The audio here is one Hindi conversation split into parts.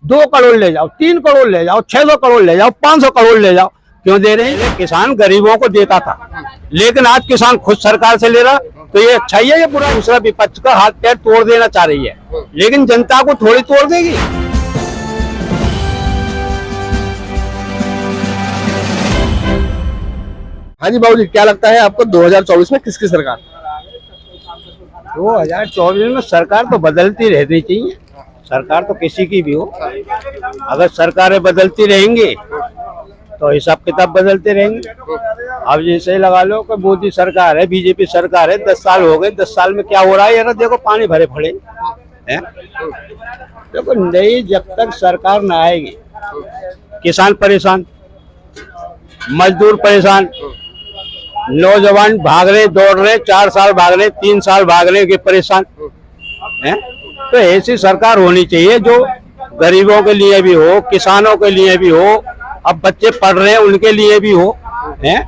2 करोड़ ले जाओ, 3 करोड़ ले जाओ, 600 करोड़ ले जाओ, 500 करोड़ ले जाओ, क्यों दे रहे हैं? किसान गरीबों को देता था, लेकिन आज किसान खुद सरकार से ले रहा, तो ये अच्छा ही है ये बुरा? दूसरा विपक्ष का हाथ पैर तोड़ देना चाह रही है, लेकिन जनता को थोड़ी तोड़ देगी। हाँ जी बाबूजी, क्या लगता है आपको 2024 में किसकी सरकार? 2024 में सरकार तो बदलती रहनी चाहिए, सरकार तो किसी की भी हो। अगर सरकारें बदलती रहेंगी तो हिसाब किताब बदलते रहेंगे। अब जैसे लगा लो कि मोदी सरकार है, बीजेपी सरकार है, 10 साल हो गए, 10 साल में क्या हो रहा है यार? देखो पानी भरे पड़े हैं। देखो नई जब तक सरकार न आएगी, किसान परेशान, मजदूर परेशान, नौजवान भाग रहे, दौड़ रहे, 4 साल भाग रहे, 3 साल भाग रहे, के परेशान हैं। तो ऐसी सरकार होनी चाहिए जो गरीबों के लिए भी हो, किसानों के लिए भी हो, अब बच्चे पढ़ रहे हैं उनके लिए भी हो हैं।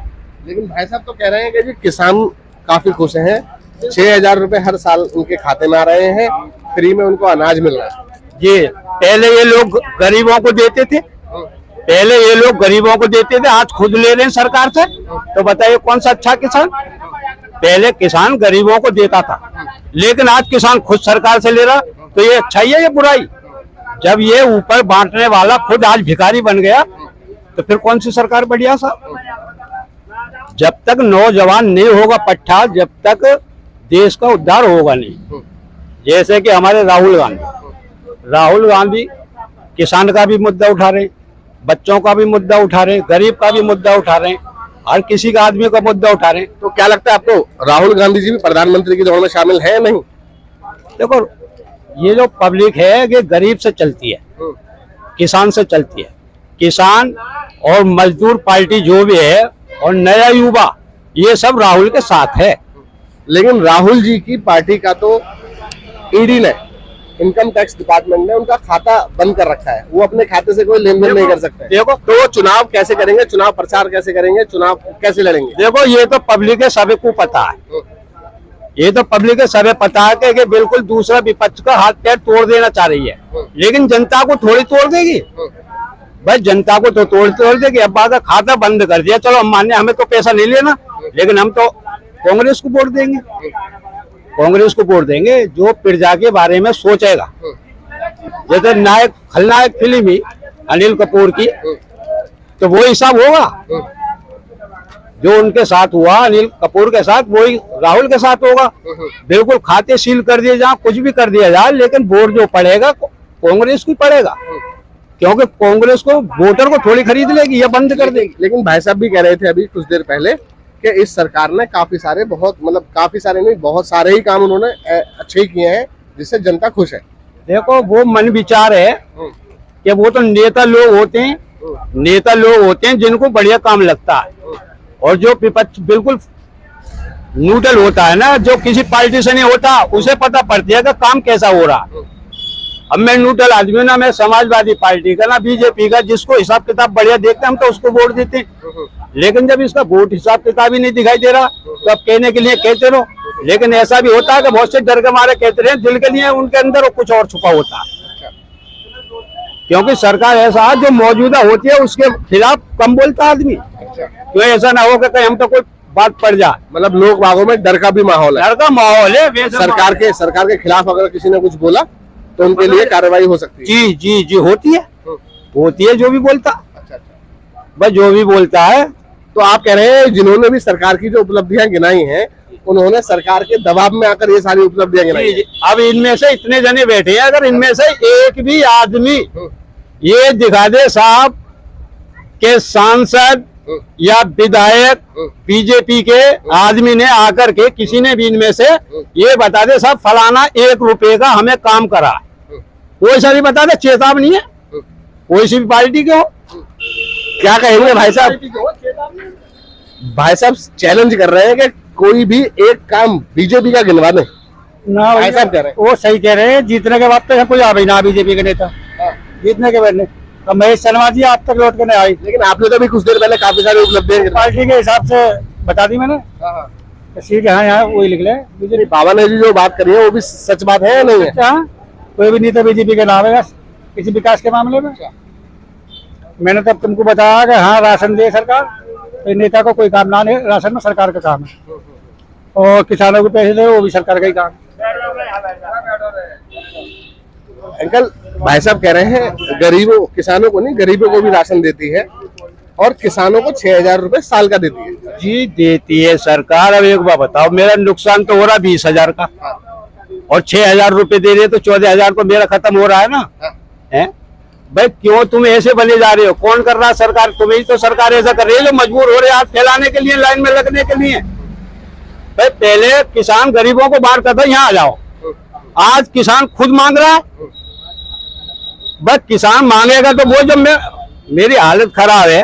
लेकिन भाई साहब तो कह रहे हैं कि जी किसान काफी खुश हैं, 6,000 रुपए हर साल उनके खाते में आ रहे हैं, फ्री में उनको अनाज मिल रहा है। जी पहले ये लोग गरीबों को देते थे, आज खुद ले रहे हैं सरकार से, तो बताइए कौन सा अच्छा किसान? पहले किसान गरीबों को देता था, लेकिन आज किसान खुद सरकार से ले रहा, तो ये अच्छा ही है ये बुराई? जब ये ऊपर बांटने वाला खुद आज भिखारी बन गया, तो फिर कौन सी सरकार बढ़िया सा? जब तक नौजवान नहीं होगा पट्टा, जब तक देश का उद्धार होगा नहीं। जैसे कि हमारे राहुल गांधी किसान का भी मुद्दा उठा रहे, बच्चों का भी मुद्दा उठा रहे, गरीब का भी मुद्दा उठा रहे, हर किसी का आदमी का मुद्दा उठा रहे। तो क्या लगता है आपको, राहुल गांधी जी भी प्रधानमंत्री की दौड़ में शामिल है नहीं? देखो ये जो पब्लिक है ये गरीब से चलती है, किसान से चलती है। किसान और मजदूर पार्टी जो भी है और नया युवा, ये सब राहुल के साथ है। लेकिन राहुल जी की पार्टी का तो ईडी ने, इनकम टैक्स डिपार्टमेंट ने उनका खाता बंद कर रखा है, वो अपने खाते से कोई लेन देन नहीं कर सकते। देखो तो वो चुनाव कैसे करेंगे, चुनाव प्रचार कैसे करेंगे, चुनाव कैसे लड़ेंगे? देखो ये तो पब्लिक है, सभी को पता है, ये तो पब्लिक है, सभी पता है कि बिल्कुल दूसरा विपक्ष का हाथ पैर तोड़ देना चाह रही है, लेकिन जनता को थोड़ी तोड़ देगी भाई? जनता को तो तोड़ देगी। अब अगर खाता बंद कर दिया, चलो हम मान्य, हमें तो पैसा नहीं लेना, लेकिन हम तो कांग्रेस को वोट देंगे, कांग्रेस को वोट देंगे जो प्रजा के बारे में सोचेगा। जैसे नायक खलनायक फिल्म ही अनिल कपूर की, तो वो हिसाब होगा जो उनके साथ हुआ अनिल कपूर के साथ, वही राहुल के साथ होगा। बिल्कुल खाते सील कर दिए जाए, कुछ भी कर दिया जाए, लेकिन वोट जो पड़ेगा कांग्रेस को पड़ेगा, क्योंकि कांग्रेस को वोटर को थोड़ी खरीद लेगी या बंद कर देगी। लेकिन भाई साहब भी कह रहे थे अभी कुछ देर पहले कि इस सरकार ने काफी सारे बहुत सारे ही काम उन्होंने अच्छे ही किए हैं, जिससे जनता खुश है। देखो वो मन विचार है कि वो तो नेता लोग होते हैं जिनको बढ़िया काम लगता है, और जो विपक्ष बिल्कुल न्यूट्रल होता है ना, जो किसी पार्टी से नहीं होता, उसे पता पड़ती है कि काम कैसा हो रहा। अब मैं न्यूट्रल आदमी ना, मैं समाजवादी पार्टी का ना बीजेपी का, जिसको हिसाब किताब बढ़िया देखते हम तो उसको वोट देते हैं। लेकिन जब इसका वोट हिसाब किताब ही नहीं दिखाई दे रहा, तो अब कहने के लिए कहते रहो, लेकिन ऐसा भी होता है कि बहुत से डर के मारे कहते रहे, दिल के लिए उनके अंदर वो कुछ और छुपा होता है। क्योंकि सरकार ऐसा जो मौजूदा होती है उसके खिलाफ कम बोलता आदमी, क्यों ऐसा ना हो कि कहीं हम तो कोई बात पड़ जाए। मतलब लोग बागों में डर का भी माहौल है, डर का माहौल है। सरकार के खिलाफ अगर किसी ने कुछ बोला तो उनके लिए कार्रवाई हो सकती है। जी होती है जो भी बोलता। अच्छा, बस जो भी बोलता है। तो आप कह रहे हैं जिन्होंने भी सरकार की जो उपलब्धियां गिनाई हैं, उन्होंने सरकार के दबाव में आकर ये सारी उपलब्धियां गिनाई हैं। अब इनमें से इतने जने बैठे हैं, अगर इनमें से एक भी आदमी ये दिखा दे साहब के सांसद या विधायक बीजेपी के आदमी ने आकर के, किसी ने भी इनमें से ये बता दे साहब फलाना 1 रुपए का हमें काम करा, कोई सा भी बता दे, चेतावनी है, कोई सी भी पार्टी के हो। क्या कहेंगे भाई साहब? भाई साहब चैलेंज कर रहे हैं कि कोई भी एक काम बीजेपी का गिनवा दे ना। भाई साहब कह रहे हैं, वो सही कह रहे हैं, जीतने के बाद तक कोई आ भाई ना बीजेपी के नेता, जीतने के बाद तो महेश शर्मा जी आप तक लौट के नहीं आई। लेकिन आपने तो भी कुछ देर पहले काफी सारी उपलब्धियां पार्टी के हिसाब से बता दी मैंने। सीट यहाँ वही लिख ले। बाबा ने जी जो बात करी है वो भी सच बात है या नहीं है? कोई भी नेता बीजेपी के नाम है, किसी विकास के मामले में। मैंने तब तुमको बताया कि हाँ राशन दे सरकार, तो नेता को कोई काम ना है, राशन में सरकार का काम है, और किसानों को पैसे दे वो भी सरकार का ही काम। अंकल, भाई साहब कह रहे हैं गरीबों, किसानों को नहीं, गरीबों को भी राशन देती है और किसानों को 6,000 रुपए साल का देती है। जी देती है सरकार। अब एक बार बताओ, मेरा नुकसान तो हो रहा 20,000 का, और 6,000 रुपए दे रही है, तो 14,000 तो मेरा खत्म हो रहा है ना। है भाई, क्यों तुम ऐसे बने जा रहे हो? कौन कर रहा है? सरकार। तुम्हें तो सरकार ऐसा कर रही है, जो मजबूर हो रहे हैं हाथ फैलाने के लिए, लाइन में लगने के लिए। भाई पहले किसान गरीबों को बाहर करता, यहाँ आ जाओ। आज किसान खुद मांग रहा है। बस किसान मांगेगा तो वो, जब मेरी हालत खराब है,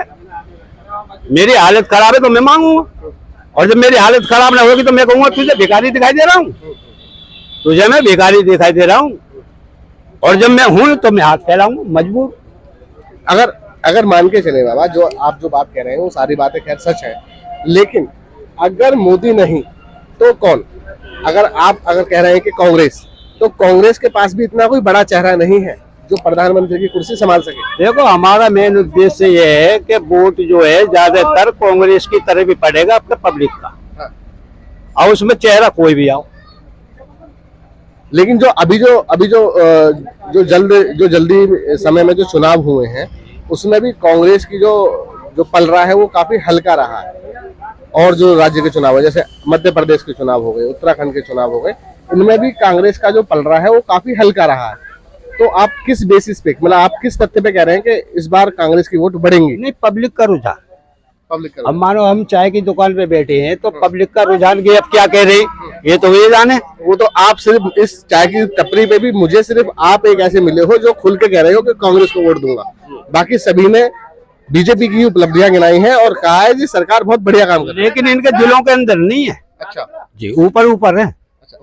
तो मैं मांगूंगा, और जब मेरी हालत खराब ना होगी तो मैं कहूंगा तुझे भिखारी दिखाई दे रहा हूँ, तुझे मैं भिखारी दिखाई दे रहा हूँ, और जब मैं हूं तो मैं हाथ फैलाऊंगा मजबूर। अगर मान के चले बाबा, जो आप जो बात कह रहे हैं वो सारी बातें खैर सच है, लेकिन अगर मोदी नहीं तो कौन? अगर कह रहे हैं कि कांग्रेस, तो कांग्रेस के पास भी इतना कोई बड़ा चेहरा नहीं है जो प्रधानमंत्री की कुर्सी संभाल सके। देखो, हमारा मेन उद्देश्य ये है कि वोट जो है ज्यादातर कांग्रेस की तरफ भी पड़ेगा अपने पब्लिक का, और उसमें चेहरा कोई भी आओ। लेकिन जो जल्दी समय में जो चुनाव हुए हैं, उसमें भी कांग्रेस की जो पल रहा है वो काफी हल्का रहा है, और जो राज्य के चुनाव है, जैसे मध्य प्रदेश के चुनाव हो गए, उत्तराखंड के चुनाव हो गए, इनमें भी कांग्रेस का जो पल रहा है वो काफी हल्का रहा है। तो आप किस बेसिस पे, मतलब आप किस तथ्य पे कह रहे हैं कि इस बार कांग्रेस की वोट बढ़ेंगी? नहीं, पब्लिक का रुझान। पब्लिक अब मानो हम चाय की दुकान पे बैठे हैं, तो पब्लिक का रुझान की अब क्या कह रही, ये तो ये जाने। वो तो आप सिर्फ इस चाय की टपरी पे भी मुझे सिर्फ आप एक ऐसे मिले हो जो खुल के कह रहे हो कि कांग्रेस को वोट दूंगा, बाकी सभी ने बीजेपी की उपलब्धियां गिनाई हैं और कहा है जी सरकार बहुत बढ़िया काम कर रही है। लेकिन इनके दिलों के अंदर नहीं है। अच्छा जी, ऊपर है। अच्छा,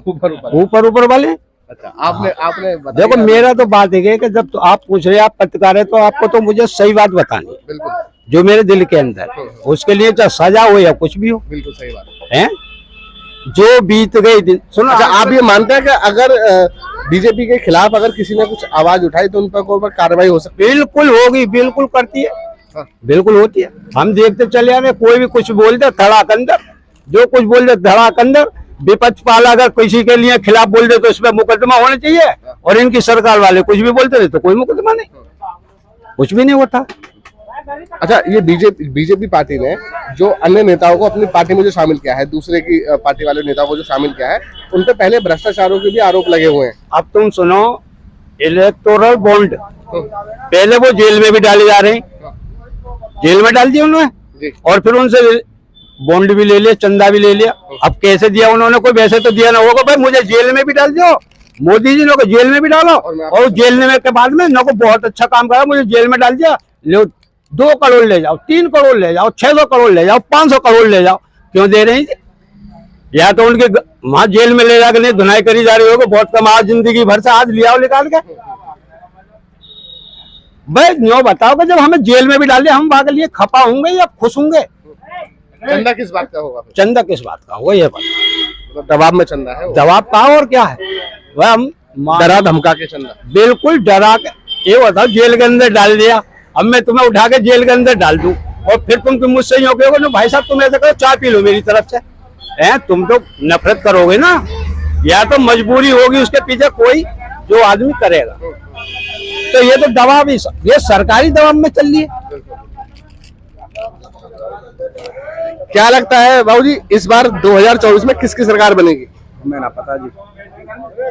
ऊपर वाले। अच्छा, आपने देखो, मेरा तो बात है कि जब तो आप पूछ रहे हैं, आप पत्रकार है, तो आपको तो मुझे सही बात बतानी, बिल्कुल जो मेरे दिल के अंदर, उसके लिए चाहे सजा हो या कुछ भी हो, बिल्कुल सही बात है। जो बीत गई दिन, सुनो। अच्छा, आप ये मानते हैं कि अगर बीजेपी के खिलाफ अगर किसी ने कुछ आवाज उठाई तो उन पर कोई कार्रवाई हो सकती है? बिल्कुल होगी, बिल्कुल करती है, बिल्कुल होती है। हम देखते चले आ रहे, कोई भी कुछ बोल दे धड़ाक अंदर, जो कुछ बोल दे धड़ाक अंदर। विपक्ष वाला अगर किसी के लिए खिलाफ बोल दे तो इसमें मुकदमा होना चाहिए, और इनकी सरकार वाले कुछ भी बोलते थे तो कोई मुकदमा नहीं, कुछ भी नहीं होता। अच्छा, ये बीजेपी पार्टी ने जो अन्य नेताओं को अपनी पार्टी में जो शामिल किया है, दूसरे की पार्टी वाले नेताओं को जो शामिल किया है, उन पे पहले भ्रष्टाचारों के भी आरोप लगे हुए हैं। अब तुम सुनो, इलेक्टोरल बॉन्ड पहले वो जेल में भी डाले जा रहे हैं, जेल में डाल दिया उन्होंने, और फिर उनसे बॉन्ड भी ले लिया, चंदा भी ले लिया। अब कैसे दिया उन्होंने? कोई वैसे तो दिया ना होगा, भाई मुझे जेल में भी डाल दो, मोदी जी ने को जेल में भी डालो, और जेल में के बाद में न को बहुत अच्छा काम करा, मुझे जेल में डाल दिया, लो 2 करोड़ ले जाओ, 3 करोड़ ले जाओ, 600 करोड़ ले जाओ, 500 करोड़ ले जाओ। क्यों दे रहे हैं? या तो उनके वहां जेल में ले जाकर नहीं धुनाई करी जा रही होगी, बहुत कम, आज जिंदगी भर से आज लिया निकाल के। भाई न्यो बताओ कि जब हमें जेल में भी डाल दिया, हम वहां के लिए खपा होंगे या खुश होंगे? चंदा किस बात का होगा? चंदा किस बात का होगा? ये बात दबाव में चंदा है, दबाव का, और क्या है वह? हम डरा धमका के चंदा, बिल्कुल डरा के। ये बताओ, जेल के अंदर डाल दिया, अब मैं तुम्हें उठा के जेल के अंदर डाल दूं, और फिर तुम मुझसे यूं कहोगे ना भाई साहब तुम ऐसा करो, चाय पी लो मेरी तरफ से, हैं? तुम तो नफरत करोगे ना, या तो मजबूरी होगी उसके पीछे कोई जो आदमी करेगा। तो ये तो दबाव, ये सरकारी दबाव में चल रही है। क्या लगता है बाबूजी, इस बार 2024 में किसकी सरकार बनेगी? हमें ना पता जी।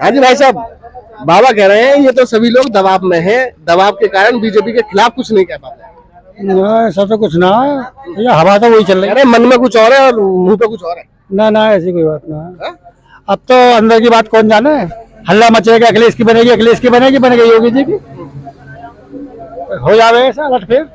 हाँ जी भाई साहब, बाबा कह रहे हैं ये तो सभी लोग दबाव में हैं, दबाव के कारण बीजेपी के खिलाफ कुछ नहीं कह पाते। ऐसा तो कुछ ना, ये हवा तो वही चल रही है। अरे मन में कुछ और है और मुंह पे कुछ और है। ना ऐसी कोई बात ना। अब तो अंदर की बात कौन जाने, हल्ला मचेगा, अखिलेश की बनेगी, योगी जी की हो जावे ऐसा लट फिर।